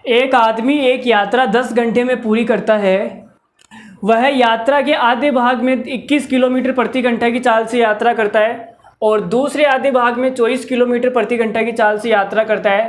एक आदमी एक यात्रा 10 घंटे में पूरी करता है। वह यात्रा के आधे भाग में 21 किलोमीटर प्रति घंटा की चाल से यात्रा करता है और दूसरे आधे भाग में 24 किलोमीटर प्रति घंटा की चाल से यात्रा करता है।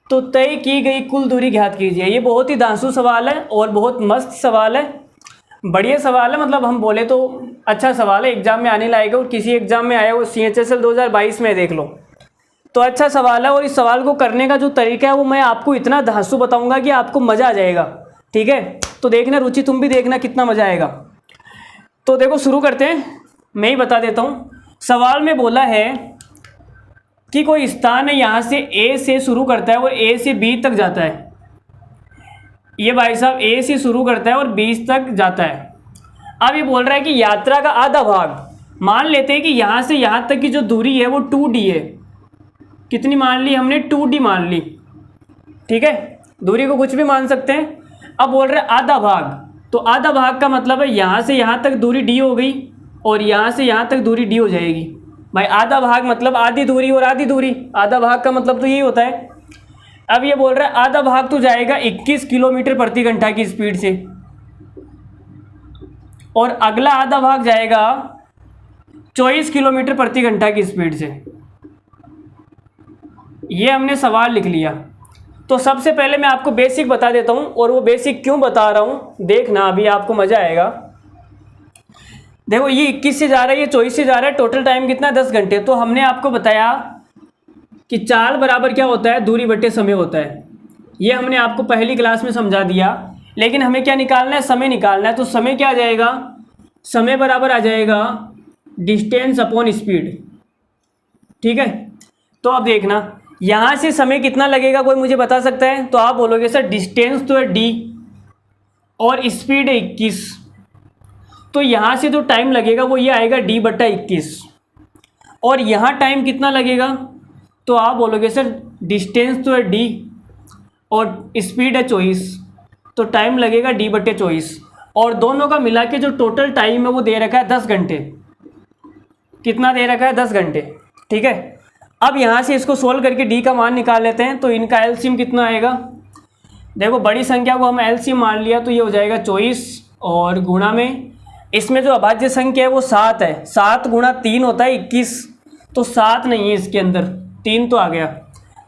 तो तय की गई कुल दूरी ज्ञात कीजिए। ये बहुत ही धांसू सवाल है और बहुत मस्त सवाल है, बढ़िया सवाल है। मतलब हम बोले तो अच्छा सवाल है, एग्जाम में आने लायक है। और किसी एग्जाम में आया वो CHSL 2022 में देख लो तो अच्छा सवाल है। और इस सवाल को करने का जो तरीका है वो मैं आपको इतना धांसू बताऊंगा कि आपको मज़ा आ जाएगा। ठीक है, तो देखना रुचि, तुम भी देखना कितना मज़ा आएगा। तो देखो शुरू करते हैं, मैं ही बता देता हूँ। सवाल में बोला है कि कोई स्थान है, यहाँ से A से शुरू करता है और A से B तक जाता है। ये भाई साहब A से शुरू करता है और B तक जाता है। अब ये बोल रहा है कि यात्रा का आधा भाग, मान लेते हैं कि यहाँ से यहाँ तक की जो दूरी है वो 2D है। कितनी मान ली हमने? 2D मान ली। ठीक है, दूरी को कुछ भी मान सकते हैं। अब बोल रहे हैं आधा भाग, तो आधा भाग का मतलब है यहाँ से यहाँ तक दूरी D हो गई और यहाँ से यहाँ तक दूरी D हो जाएगी। भाई आधा भाग मतलब आधी दूरी और आधी दूरी, आधा भाग का मतलब तो यही होता है। अब ये बोल रहा है आधा भाग तो जाएगा 21 किलोमीटर प्रति घंटा की स्पीड से और अगला आधा भाग जाएगा 24 किलोमीटर प्रति घंटा की स्पीड से। ये हमने सवाल लिख लिया। तो सबसे पहले मैं आपको बेसिक बता देता हूँ, और वो बेसिक क्यों बता रहा हूँ देखना, अभी आपको मज़ा आएगा। देखो ये 21 से जा रहा है, ये 24 से जा रहा है, टोटल टाइम कितना? 10 घंटे। तो हमने आपको बताया कि चाल बराबर क्या होता है? दूरी बटे समय होता है। ये हमने आपको पहली क्लास में समझा दिया। लेकिन हमें क्या निकालना है? समय निकालना है। तो समय क्या आ जाएगा? समय बराबर आ जाएगा डिस्टेंस अपॉन स्पीड। ठीक है, तो अब देखना यहाँ से समय कितना लगेगा, कोई मुझे बता सकता है? तो आप बोलोगे सर डिस्टेंस तो है D और स्पीड है 21, तो यहाँ से जो टाइम लगेगा वो ये आएगा D बट्टा 21। और यहाँ टाइम कितना लगेगा? तो आप बोलोगे सर डिस्टेंस तो है D और स्पीड है 24, तो टाइम लगेगा D बट्टे 24। और दोनों का मिला के जो टोटल टाइम है वो दे रखा है 10 घंटे। कितना दे रखा है? 10 घंटे। ठीक है, अब यहाँ से इसको सोल्व करके D का मान निकाल लेते हैं। तो इनका एलसीएम कितना आएगा? देखो बड़ी संख्या को हम एलसीएम मान लिया तो ये हो जाएगा 24 और गुणा में इसमें जो अभाज्य संख्या है वो 7 है। 7 गुणा 3 होता है 21, तो 7 नहीं है इसके अंदर, 3 तो आ गया।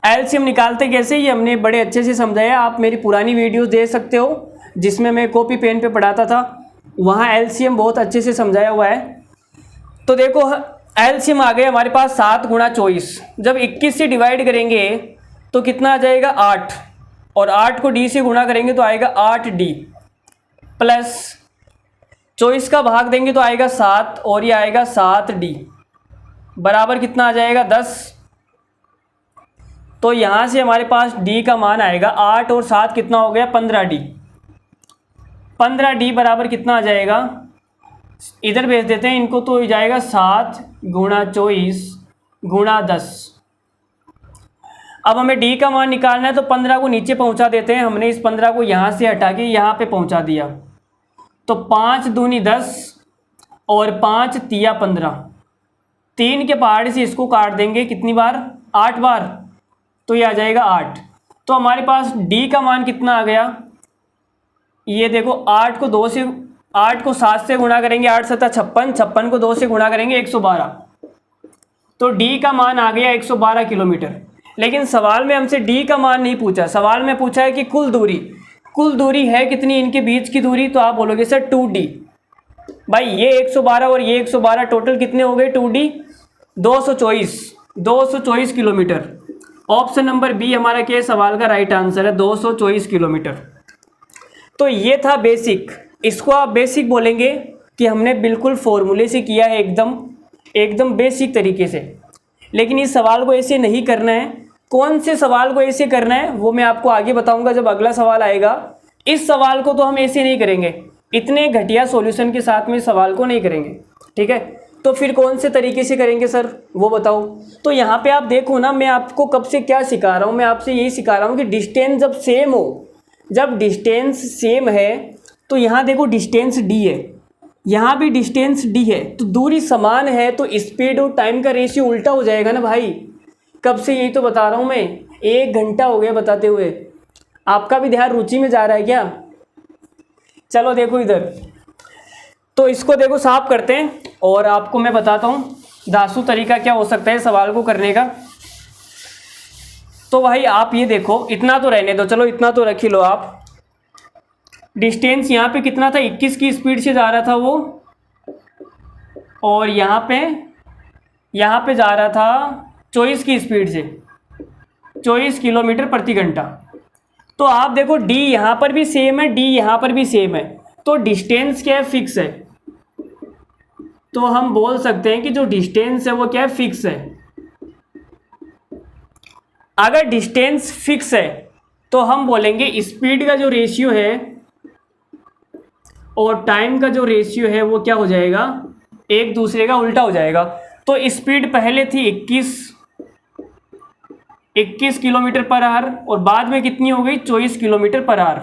एलसीएम निकालते कैसे ये हमने बड़े अच्छे से समझाया। आप मेरी पुरानी वीडियोस देख सकते हो जिसमें मैं कॉपी पेन पे पढ़ाता था, वहाँ एलसीएम बहुत अच्छे से समझाया हुआ है। तो देखो एलसीएम आ गया हमारे पास 7 गुणा 24। जब 21 से डिवाइड करेंगे तो कितना आ जाएगा? 8, और 8 को D से गुणा करेंगे तो आएगा 8D प्लस 24 का भाग देंगे तो आएगा 7 और ये आएगा 7D बराबर कितना आ जाएगा? 10। तो यहाँ से हमारे पास D का मान आएगा 8 और 7 कितना हो गया? 15D। 15D बराबर कितना आ जाएगा? इधर भेज देते हैं इनको, तो हो जाएगा 7 गुणा 24 गुणा 10। अब हमें D का मान निकालना है तो 15 को नीचे पहुंचा देते हैं। हमने इस 15 को यहाँ से हटा के यहाँ पे पहुंचा दिया, तो 5 दूनी 10 और 5 तिया 15। 3 के पहाड़ से इसको काट देंगे कितनी बार? 8 बार, तो ये आ जाएगा 8। तो हमारे पास D का मान कितना आ गया? ये देखो 8 को 7 से गुणा करेंगे, 8 सत्ता 56, 56 को 2 से गुणा करेंगे 112, तो D का मान आ गया 112 किलोमीटर। लेकिन सवाल में हमसे D का मान नहीं पूछा, सवाल में पूछा है कि कुल दूरी है कितनी इनके बीच की दूरी। तो आप बोलोगे सर 2D। भाई ये 112 और ये 112 टोटल कितने हो गए? 2D 224 kilometre. Option number B हमारा क्या सवाल का राइट आंसर है, 224 किलोमीटर। तो ये था बेसिक। इसको आप बेसिक बोलेंगे कि हमने बिल्कुल फॉर्मूले से किया है, एकदम बेसिक तरीके से। लेकिन इस सवाल को ऐसे नहीं करना है। कौन से सवाल को ऐसे करना है वो मैं आपको आगे बताऊंगा जब अगला सवाल आएगा। इस सवाल को तो हम ऐसे नहीं करेंगे, इतने घटिया सॉल्यूशन के साथ में इस सवाल को नहीं करेंगे। ठीक है, तो फिर कौन से तरीके से करेंगे सर वो बताओ। तो यहाँ पे आप देखो ना, मैं आपको कब से क्या सिखा रहा हूँ, मैं आपसे यही सिखा रहा हूँ कि डिस्टेंस जब सेम हो, जब डिस्टेंस सेम है तो यहाँ देखो डिस्टेंस D है, यहाँ भी डिस्टेंस D है, तो दूरी समान है, तो स्पीड और टाइम का रेशियो उल्टा हो जाएगा ना भाई। कब से यही तो बता रहा हूँ मैं, 1 घंटा हो गया बताते हुए। आपका भी ध्यान रुचि में जा रहा है क्या? चलो देखो इधर, तो इसको देखो साफ करते हैं और आपको मैं बताता हूँ दासू तरीका क्या हो सकता है सवाल को करने का। तो भाई आप ये देखो, इतना तो रहने दो, चलो इतना तो रख ही लो आप। डिस्टेंस यहाँ पे कितना था, 21 की स्पीड से जा रहा था वो, और यहाँ पे जा रहा था 24 की स्पीड से, 24 किलोमीटर प्रति घंटा। तो आप देखो डी यहाँ पर भी सेम है, डी यहाँ पर भी सेम है, तो डिस्टेंस क्या है, फिक्स है। तो हम बोल सकते हैं कि जो डिस्टेंस है वो क्या है, फिक्स है। अगर डिस्टेंस फिक्स है तो हम बोलेंगे स्पीड का जो रेशियो है और टाइम का जो रेशियो है वो क्या हो जाएगा, एक दूसरे का उल्टा हो जाएगा। तो स्पीड पहले थी 21 किलोमीटर पर आवर और बाद में कितनी हो गई, 24 किलोमीटर पर आवर।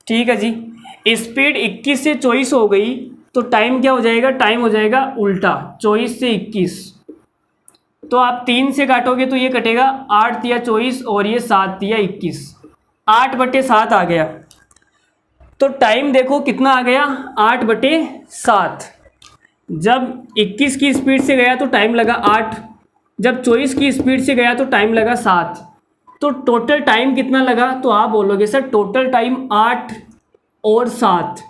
ठीक है जी, स्पीड 21 से 24 हो गई तो टाइम क्या हो जाएगा, टाइम हो जाएगा उल्टा, 24 से 21। तो आप 3 से काटोगे तो ये कटेगा 8 तिया 24 और ये 7 तिया 21, 8/7 आ गया। तो टाइम देखो कितना आ गया, 8/7। जब 21 की स्पीड से गया तो टाइम लगा 8, जब 24 की स्पीड से गया तो टाइम लगा 7। तो टोटल टाइम कितना लगा, तो आप बोलोगे सर टोटल टाइम 8 और 7,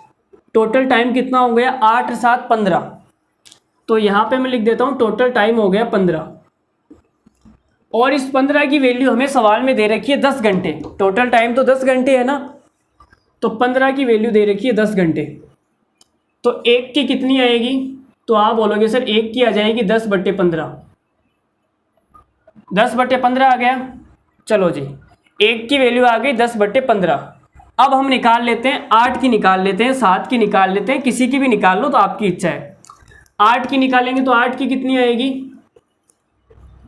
टोटल टाइम कितना हो गया, 8 7 15। तो यहाँ पे मैं लिख देता हूँ टोटल टाइम हो गया 15, और इस 15 की वैल्यू हमें सवाल में दे रखी है 10 घंटे। टोटल टाइम तो 10 घंटे है ना, तो 15 की वैल्यू दे रखी है 10 घंटे। तो 1 की कितनी आएगी, तो आप बोलोगे सर 1 की आ जाएगी 10/15, 10/15 आ गया। चलो जी, 1 की वैल्यू आ गई 10/15। अब हम निकाल लेते हैं, 8 की निकाल लेते हैं, 7 की निकाल लेते हैं, किसी की भी निकाल लो तो आपकी इच्छा है। 8 की निकालेंगे तो 8 की कितनी आएगी,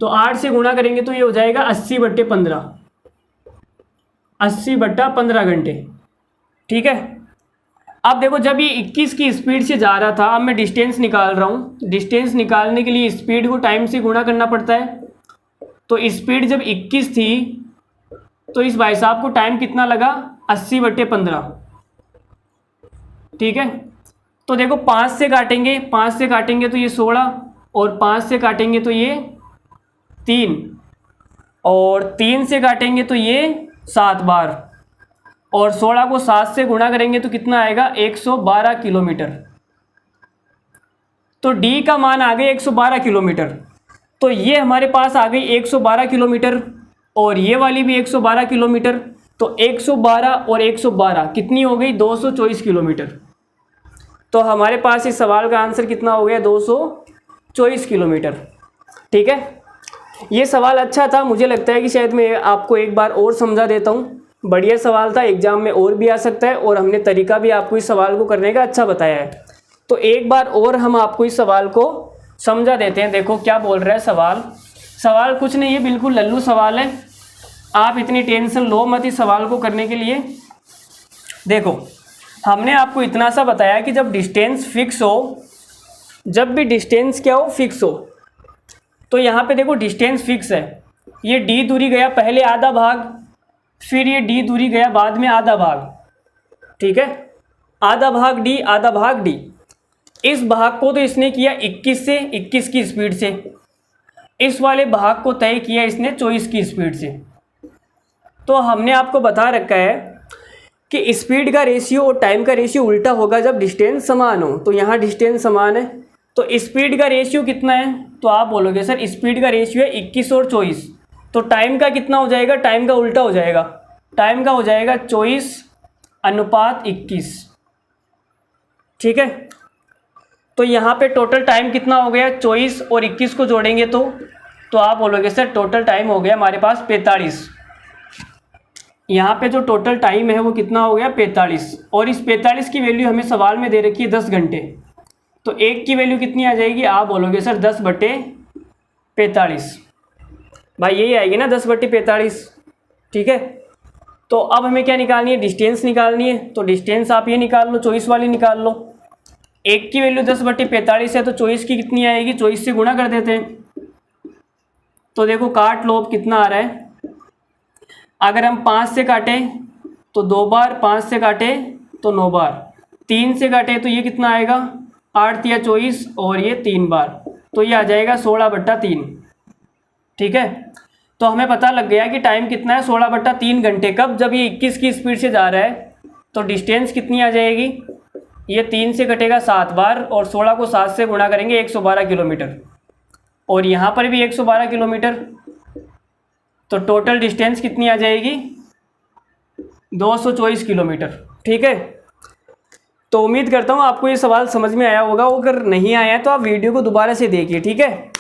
तो 8 से गुणा करेंगे तो ये हो जाएगा 80/15, 80/15 घंटे। ठीक है, अब देखो जब ये 21 की स्पीड से जा रहा था, अब मैं डिस्टेंस निकाल रहा हूँ। डिस्टेंस निकालने के लिए स्पीड को टाइम से गुणा करना पड़ता है। तो स्पीड जब 21 थी तो इस भाई साहब को टाइम कितना लगा, 80/15। ठीक है, तो देखो 5 से काटेंगे, 5 से काटेंगे तो ये 16, और 5 से काटेंगे तो ये 3, और 3 से काटेंगे तो ये 7 बार, और 16 को 7 से गुणा करेंगे तो कितना आएगा, 112 किलोमीटर। तो डी का मान आ गया 112 किलोमीटर। तो ये हमारे पास आ गई 112 किलोमीटर, और ये वाली भी 112 किलोमीटर। तो 112 और 112 कितनी हो गई, 224 किलोमीटर। तो हमारे पास इस सवाल का आंसर कितना हो गया, 224 किलोमीटर। ठीक है, ये सवाल अच्छा था, मुझे लगता है कि शायद मैं आपको एक बार और समझा देता हूँ। बढ़िया सवाल था, एग्जाम में और भी आ सकता है, और हमने तरीका भी आपको इस सवाल को करने का अच्छा बताया है। तो एक बार और हम आपको इस सवाल को समझा देते हैं। देखो क्या बोल रहा है सवाल। सवाल कुछ नहीं है, बिल्कुल लल्लू सवाल है, आप इतनी टेंशन लो मत इस सवाल को करने के लिए। देखो हमने आपको इतना सा बताया कि जब डिस्टेंस फिक्स हो, जब भी डिस्टेंस क्या हो, फिक्स हो, तो यहाँ पे देखो डिस्टेंस फिक्स है। ये डी दूरी गया पहले आधा भाग, फिर ये डी दूरी गया बाद में आधा भाग। ठीक है, आधा भाग डी, आधा भाग डी। इस भाग को तो इसने किया 21 से, 21 की स्पीड से। इस वाले भाग को तय किया इसने 24 की स्पीड से। तो हमने आपको बता रखा है कि स्पीड का रेशियो और टाइम का रेशियो उल्टा होगा जब डिस्टेंस समान हो। तो यहाँ डिस्टेंस समान है, तो स्पीड का रेशियो कितना है, तो आप बोलोगे सर स्पीड का रेशियो है 21 और 24। तो टाइम का कितना हो जाएगा, टाइम का उल्टा हो जाएगा, टाइम का हो जाएगा 24/21। ठीक है, तो यहाँ पे टोटल टाइम कितना हो गया, 24 और 21 को जोड़ेंगे तो आप बोलोगे सर टोटल टाइम हो गया हमारे पास 45। यहाँ पे जो टोटल टाइम है वो कितना हो गया, 45। और इस 45 की वैल्यू हमें सवाल में दे रखी है 10 घंटे। तो 1 की वैल्यू कितनी आ जाएगी, आप बोलोगे सर 10/45। भाई यही आएगी ना 10/45। ठीक है, तो अब हमें क्या निकालनी है, डिस्टेंस निकालनी है। तो डिस्टेंस आप ये निकाल लो, 24 वाली निकाल लो। 1 की वैल्यू 10/45 है, तो 24 की कितनी आएगी, 24 से गुणा कर देते हैं। तो देखो काट लो, अब कितना आ रहा है, अगर हम 5 से काटें तो 2 बार, 5 से काटें तो 9 बार, 3 से काटें तो ये कितना आएगा 8 या 24 और ये 3 बार, तो ये आ जाएगा 16/3। ठीक है, तो हमें पता लग गया कि टाइम कितना है 16/3 घंटे। कब? जब ये 21 की स्पीड से जा रहा है। तो डिस्टेंस कितनी आ जाएगी, ये 3 से कटेगा 7 बार और 16 को 7 से गुणा करेंगे 112 किलोमीटर, और यहाँ पर भी 112 किलोमीटर। तो टोटल डिस्टेंस कितनी आ जाएगी 224 किलोमीटर। ठीक है, तो उम्मीद करता हूँ आपको ये सवाल समझ में आया होगा। अगर नहीं आया तो आप वीडियो को दोबारा से देखिए। ठीक है,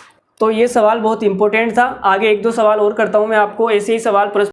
तो ये सवाल बहुत इंपॉर्टेंट था। आगे 1-2 सवाल और करता हूँ मैं आपको, ऐसे ही सवाल प्रश्न